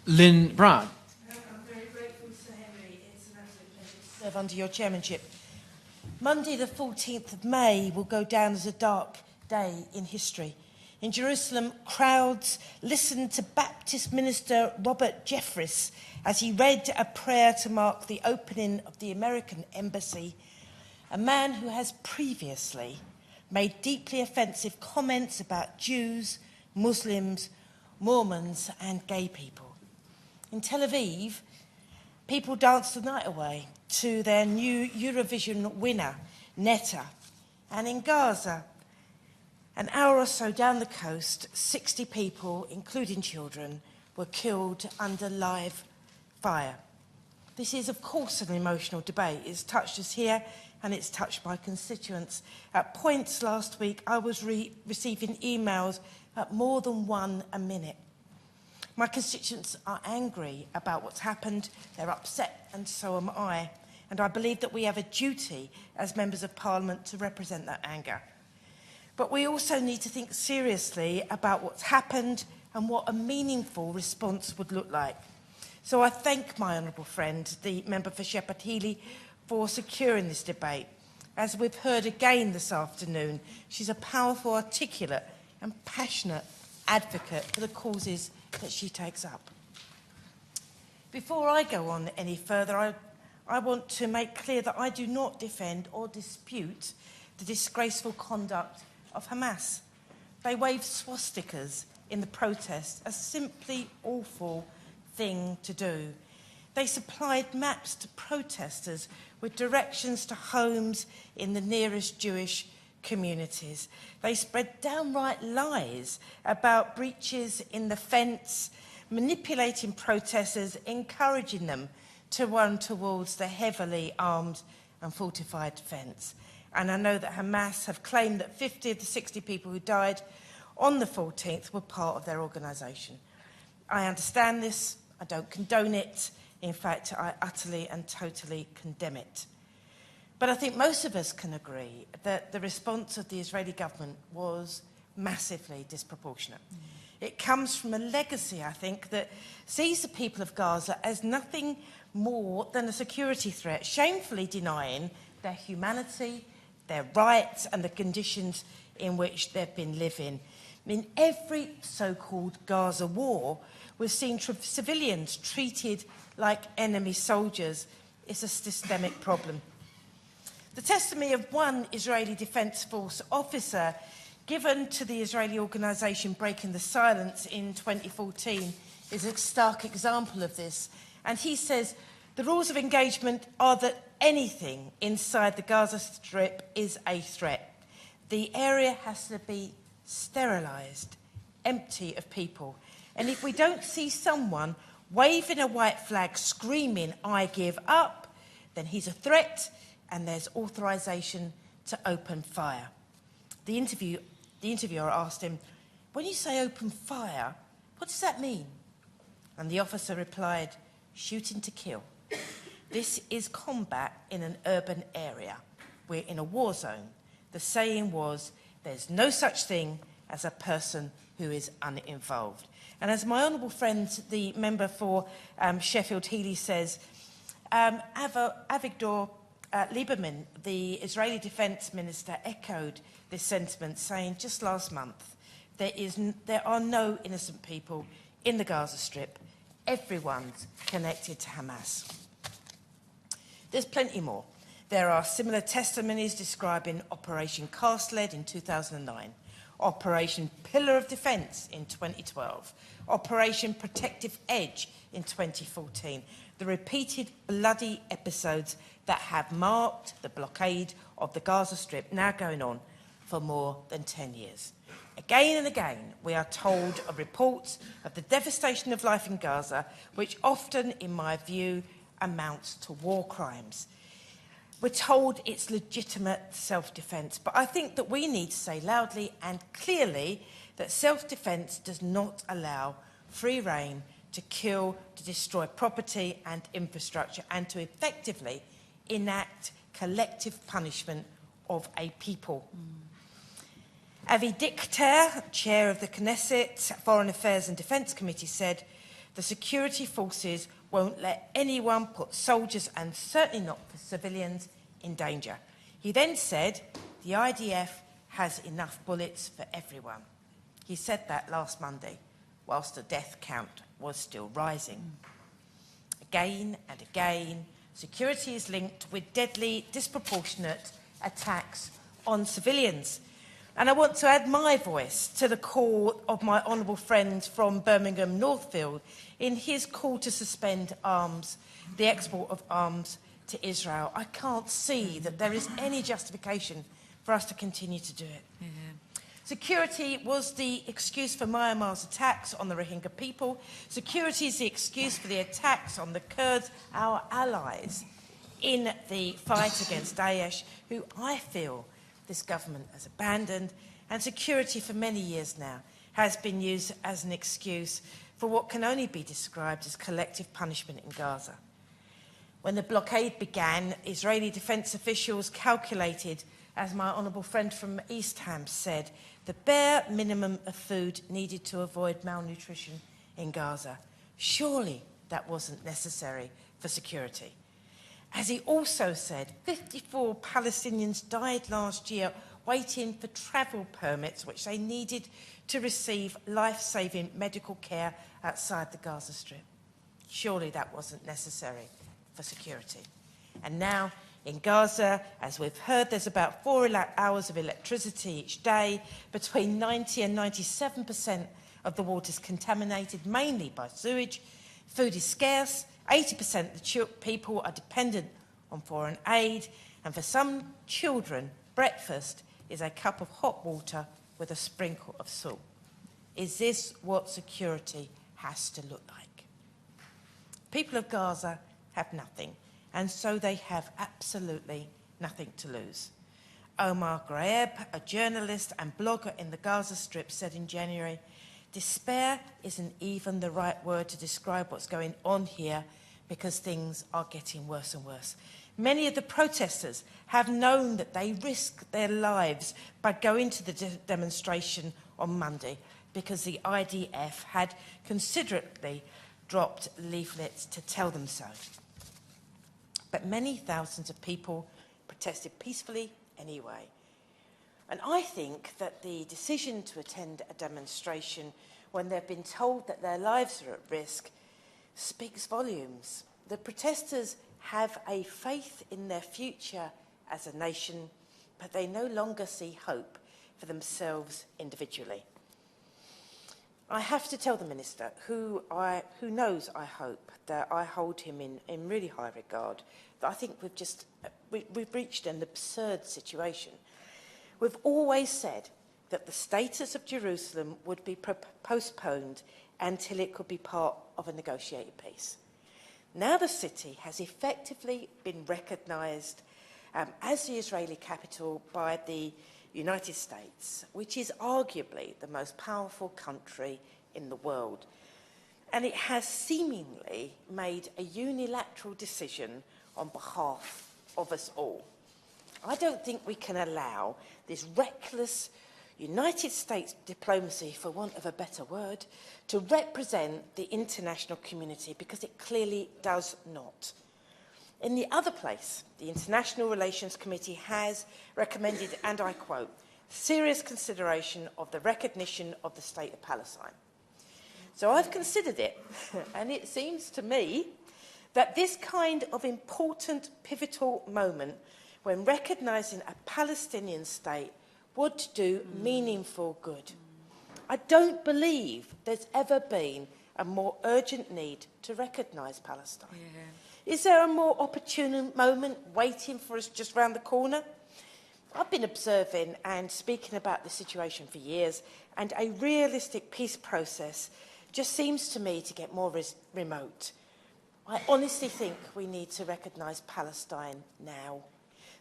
Lyn Brown. I'm very grateful, Sir Henry. It's an absolute pleasure to serve under your chairmanship. Monday the 14th of May will go down as a dark day in history. In Jerusalem, crowds listened to Baptist minister Robert Jeffress as he read a prayer to mark the opening of the American embassy, a man who has previously made deeply offensive comments about Jews, Muslims, Mormons and gay people. In Tel Aviv, people danced the night away to their new Eurovision winner, Netta. And in Gaza, an hour or so down the coast, 60 people, including children, were killed under live fire. This is, of course, an emotional debate. It's touched us here and it's touched my constituents. At points last week, I was receiving emails at more than one a minute. My constituents are angry about what's happened, they're upset, and so am I. And I believe that we have a duty as members of Parliament to represent that anger. But we also need to think seriously about what's happened and what a meaningful response would look like. So I thank my honourable friend, the member for Shepherd Heeley, for securing this debate. As we've heard again this afternoon, she's a powerful, articulate and passionate advocate for the causes that she takes up. Before I go on any further, I want to make clear that I do not defend or dispute the disgraceful conduct of Hamas. They waved swastikas in the protest, a simply awful thing to do. They supplied maps to protesters with directions to homes in the nearest Jewish communities. They spread downright lies about breaches in the fence, manipulating protesters, encouraging them to run towards the heavily armed and fortified fence. And I know that Hamas have claimed that 50 of the 60 people who died on the 14th were part of their organisation. I understand this. I don't condone it. In fact, I utterly and totally condemn it. But I think most of us can agree that the response of the Israeli government was massively disproportionate. It comes from a legacy, I think, that sees the people of Gaza as nothing more than a security threat, shamefully denying their humanity, their rights and the conditions in which they've been living. In every so-called Gaza war, we've seen civilians treated like enemy soldiers. It's a systemic problem. The testimony of one Israeli Defence Force officer given to the Israeli organisation Breaking the Silence in 2014 is a stark example of this. And he says, the rules of engagement are that anything inside the Gaza Strip is a threat. The area has to be sterilised, empty of people. And if we don't see someone waving a white flag screaming, "I give up," then he's a threat and there's authorisation to open fire. The interviewer asked him, "When you say open fire, what does that mean?" And the officer replied, "Shooting to kill. This is combat in an urban area. We're in a war zone." The saying was, there's no such thing as a person who is uninvolved. And as my honourable friend, the member for Sheffield Heeley says, Avigdor Lieberman, the Israeli Defence Minister, echoed this sentiment, saying just last month, there are no innocent people in the Gaza Strip. Everyone's connected to Hamas. There's plenty more. There are similar testimonies describing Operation Cast Lead in 2009, Operation Pillar of Defence in 2012, Operation Protective Edge in 2014, the repeated bloody episodes that have marked the blockade of the Gaza Strip, now going on for more than 10 years. Again and again, we are told of reports of the devastation of life in Gaza, which often, in my view, amounts to war crimes. We're told it's legitimate self-defence, but I think that we need to say loudly and clearly that self-defence does not allow free rein to kill, to destroy property and infrastructure, and to effectively enact collective punishment of a people. Avi Dichter, chair of the Knesset Foreign Affairs and Defence Committee, said, The security forces won't let anyone put soldiers, and certainly not for civilians, in danger. He then said the IDF has enough bullets for everyone. He said that last Monday, whilst the death count was still rising. Again and again, security is linked with deadly, disproportionate attacks on civilians. And I want to add my voice to the call of my honourable friend from Birmingham Northfield in his call to suspend arms, the export of arms to Israel. I can't see that there is any justification for us to continue to do it. Yeah. Security was the excuse for Myanmar's attacks on the Rohingya people. Security is the excuse for the attacks on the Kurds, our allies, in the fight against Daesh, who I feel this government has abandoned. And security for many years now has been used as an excuse for what can only be described as collective punishment in Gaza. When the blockade began, Israeli defence officials calculated, as my honourable friend from East Ham said, the bare minimum of food needed to avoid malnutrition in Gaza. Surely that wasn't necessary for security. As he also said, 54 Palestinians died last year waiting for travel permits, which they needed to receive life-saving medical care outside the Gaza Strip. Surely that wasn't necessary for security. And now, in Gaza, as we've heard, there's about 4 hours of electricity each day. Between 90 and 97% of the water is contaminated, mainly by sewage. Food is scarce. 80% of the people are dependent on foreign aid. And for some children, breakfast is a cup of hot water with a sprinkle of salt. Is this what security has to look like? People of Gaza have nothing, and so they have absolutely nothing to lose. Omar Graeb, a journalist and blogger in the Gaza Strip, said in January, "Despair isn't even the right word to describe what's going on here because things are getting worse and worse. Many of the protesters have known that they risk their lives by going to the demonstration on Monday because the IDF had considerately dropped leaflets to tell them so. But many thousands of people protested peacefully anyway. And I think that the decision to attend a demonstration when they've been told that their lives are at risk speaks volumes. The protesters have a faith in their future as a nation, but they no longer see hope for themselves individually. I have to tell the Minister, who knows, I hope, that I hold him in really high regard, that I think we've reached an absurd situation. We've always said that the status of Jerusalem would be postponed until it could be part of a negotiated peace. Now the city has effectively been recognised as the Israeli capital by the United States, which is arguably the most powerful country in the world. And it has seemingly made a unilateral decision on behalf of us all. I don't think we can allow this reckless United States diplomacy, for want of a better word, to represent the international community, because it clearly does not. In the other place, the International Relations Committee has recommended, and I quote, serious consideration of the recognition of the State of Palestine. So I've considered it, and it seems to me that this kind of important, pivotal moment, when recognising a Palestinian state, would do meaningful good. I don't believe there's ever been a more urgent need to recognise Palestine. Yeah. Is there a more opportune moment waiting for us just round the corner? I've been observing and speaking about the situation for years, and a realistic peace process just seems to me to get more remote. I honestly think we need to recognise Palestine now,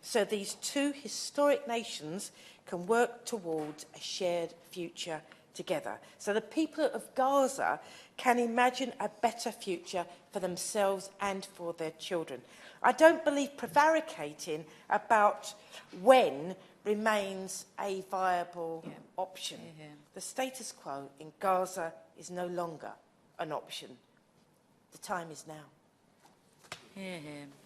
so these two historic nations can work towards a shared future together, so the people of Gaza can imagine a better future for themselves and for their children. I don't believe prevaricating about when remains a viable option. The status quo in Gaza is no longer an option The time is now. Hear him.